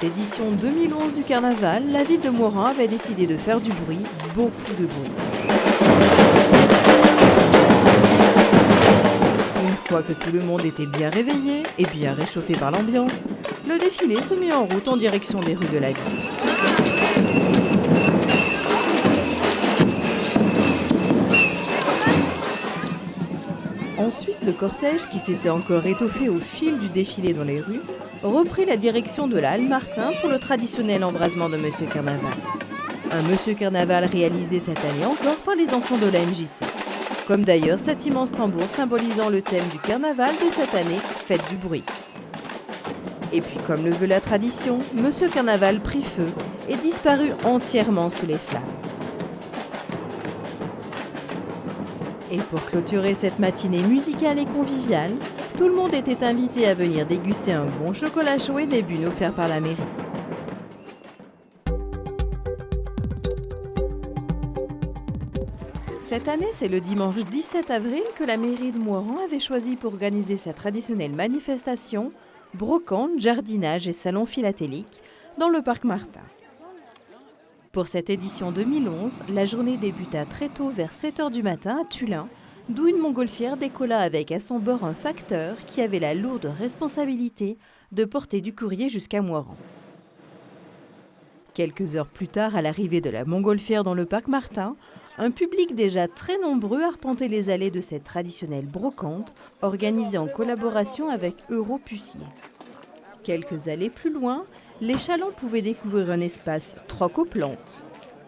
cette édition 2011 du carnaval, la ville de Moiran avait décidé de faire du bruit, beaucoup de bruit. Une fois que tout le monde était bien réveillé et bien réchauffé par l'ambiance, le défilé se mit en route en direction des rues de la ville. Ensuite, le cortège, qui s'était encore étoffé au fil du défilé dans les rues, reprit la direction de la Halle Martin pour le traditionnel embrasement de Monsieur Carnaval. Un Monsieur Carnaval réalisé cette année encore par les enfants de la MJC. Comme d'ailleurs cet immense tambour symbolisant le thème du carnaval de cette année, Fête du bruit. Et puis comme le veut la tradition, Monsieur Carnaval prit feu et disparut entièrement sous les flammes. Et pour clôturer cette matinée musicale et conviviale, tout le monde était invité à venir déguster un bon chocolat chaud et des buns offerts par la mairie. Cette année, c'est le dimanche 17 avril que la mairie de Moiran avait choisi pour organiser sa traditionnelle manifestation, brocante, jardinage et salon philatélique dans le parc Martin. Pour cette édition 2011, la journée débuta très tôt vers 7h du matin à Tullin, d'où une montgolfière décolla avec à son bord un facteur qui avait la lourde responsabilité de porter du courrier jusqu'à Moiran. Quelques heures plus tard, à l'arrivée de la montgolfière dans le parc Martin, un public déjà très nombreux arpentait les allées de cette traditionnelle brocante organisée en collaboration avec Europucier. Quelques allées plus loin, les chalands pouvaient découvrir un espace troc-aux-plantes.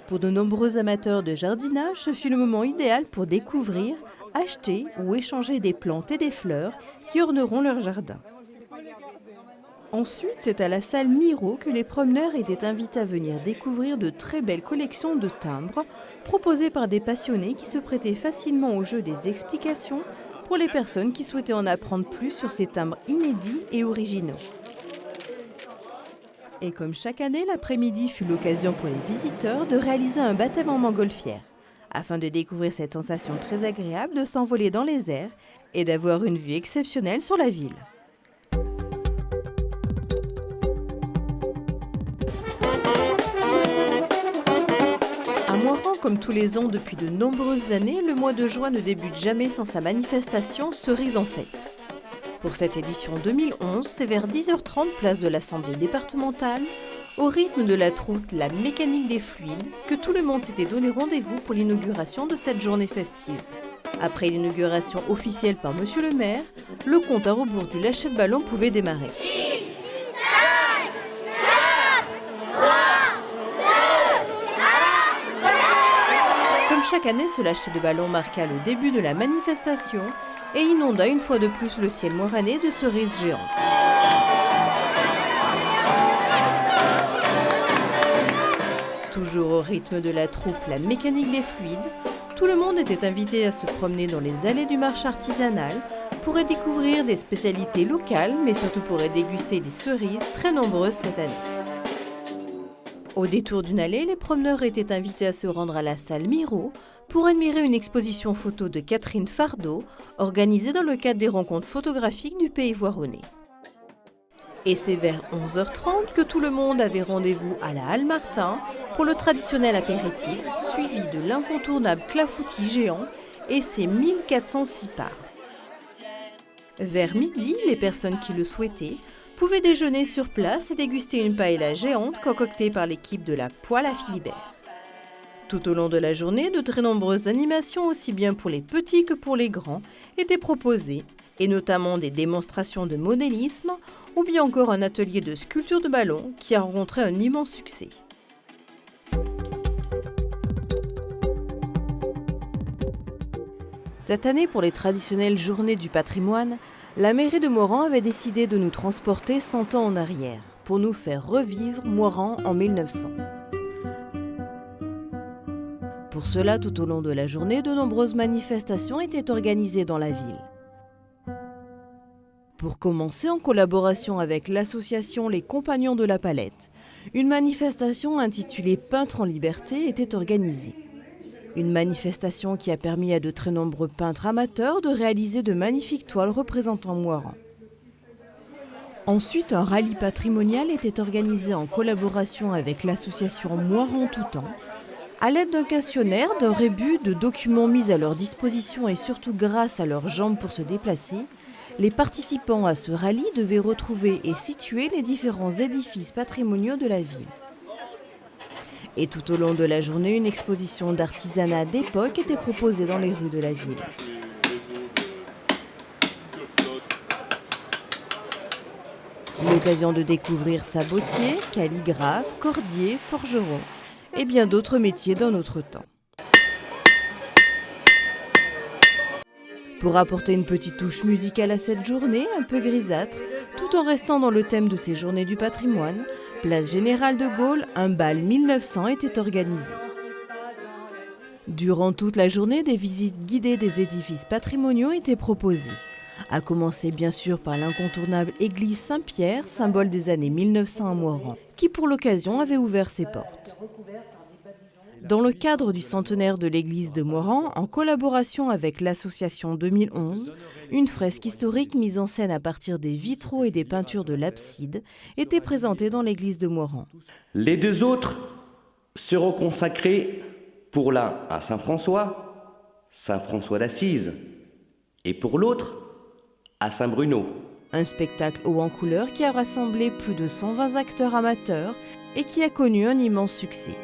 Pour de nombreux amateurs de jardinage, ce fut le moment idéal pour découvrir, acheter ou échanger des plantes et des fleurs qui orneront leur jardin. Ensuite, c'est à la salle Miro que les promeneurs étaient invités à venir découvrir de très belles collections de timbres proposées par des passionnés qui se prêtaient facilement au jeu des explications pour les personnes qui souhaitaient en apprendre plus sur ces timbres inédits et originaux. Et comme chaque année, l'après-midi fut l'occasion pour les visiteurs de réaliser un baptême en montgolfière, afin de découvrir cette sensation très agréable de s'envoler dans les airs et d'avoir une vue exceptionnelle sur la ville. À Moiran, comme tous les ans depuis de nombreuses années, le mois de juin ne débute jamais sans sa manifestation Cerise en fête. Pour cette édition 2011, c'est vers 10h30 place de l'Assemblée départementale, au rythme de la troupe La mécanique des fluides, que tout le monde s'était donné rendez-vous pour l'inauguration de cette journée festive. Après l'inauguration officielle par Monsieur le maire, le compte à rebours du lâcher de ballon pouvait démarrer. 6, 5, 4, 3, 2, 1. Comme chaque année, ce lâcher de ballon marqua le début de la manifestation et inonda une fois de plus le ciel moiranais de cerises géantes. Toujours au rythme de la troupe La mécanique des fluides, tout le monde était invité à se promener dans les allées du marché artisanal pour y découvrir des spécialités locales, mais surtout pour y déguster des cerises très nombreuses cette année. Au détour d'une allée, les promeneurs étaient invités à se rendre à la salle Miro pour admirer une exposition photo de Catherine Fardot, organisée dans le cadre des rencontres photographiques du pays voironnais. Et c'est vers 11h30 que tout le monde avait rendez-vous à la Halle Martin pour le traditionnel apéritif, suivi de l'incontournable clafoutis géant et ses 1406 parts. Vers midi, les personnes qui le souhaitaient pouvaient déjeuner sur place et déguster une paella géante concoctée par l'équipe de la Poêle à Philibert. Tout au long de la journée, de très nombreuses animations, aussi bien pour les petits que pour les grands, étaient proposées, et notamment des démonstrations de modélisme ou bien encore un atelier de sculpture de ballons qui a rencontré un immense succès. Cette année, pour les traditionnelles journées du patrimoine, la mairie de Moiran avait décidé de nous transporter 100 ans en arrière pour nous faire revivre Moiran en 1900. Pour cela, tout au long de la journée, de nombreuses manifestations étaient organisées dans la ville. Pour commencer, en collaboration avec l'association Les Compagnons de la Palette, une manifestation intitulée Peintres en liberté était organisée. Une manifestation qui a permis à de très nombreux peintres amateurs de réaliser de magnifiques toiles représentant Moiran. Ensuite, un rallye patrimonial était organisé en collaboration avec l'association Moirans Tout Temps. À l'aide d'un questionnaire, d'un rébus, de documents mis à leur disposition et surtout grâce à leurs jambes pour se déplacer, les participants à ce rallye devaient retrouver et situer les différents édifices patrimoniaux de la ville. Et tout au long de la journée, une exposition d'artisanat d'époque était proposée dans les rues de la ville. L'occasion de découvrir sabotier, calligraphe, cordier, forgeron et bien d'autres métiers d'un autre temps. Pour apporter une petite touche musicale à cette journée, un peu grisâtre, tout en restant dans le thème de ces journées du patrimoine, place Général de Gaulle, un bal 1900 était organisé. Durant toute la journée, des visites guidées des édifices patrimoniaux étaient proposées. À commencer bien sûr par l'incontournable église Saint-Pierre, symbole des années 1900 à Moirans, qui pour l'occasion avait ouvert ses portes. Dans le cadre du centenaire de l'église de Moirans, en collaboration avec l'association 2011, une fresque historique mise en scène à partir des vitraux et des peintures de l'abside était présentée dans l'église de Moirans. Les deux autres seront consacrés pour l'un à Saint François d'Assise, et pour l'autre à Saint Bruno. Un spectacle haut en couleur qui a rassemblé plus de 120 acteurs amateurs et qui a connu un immense succès.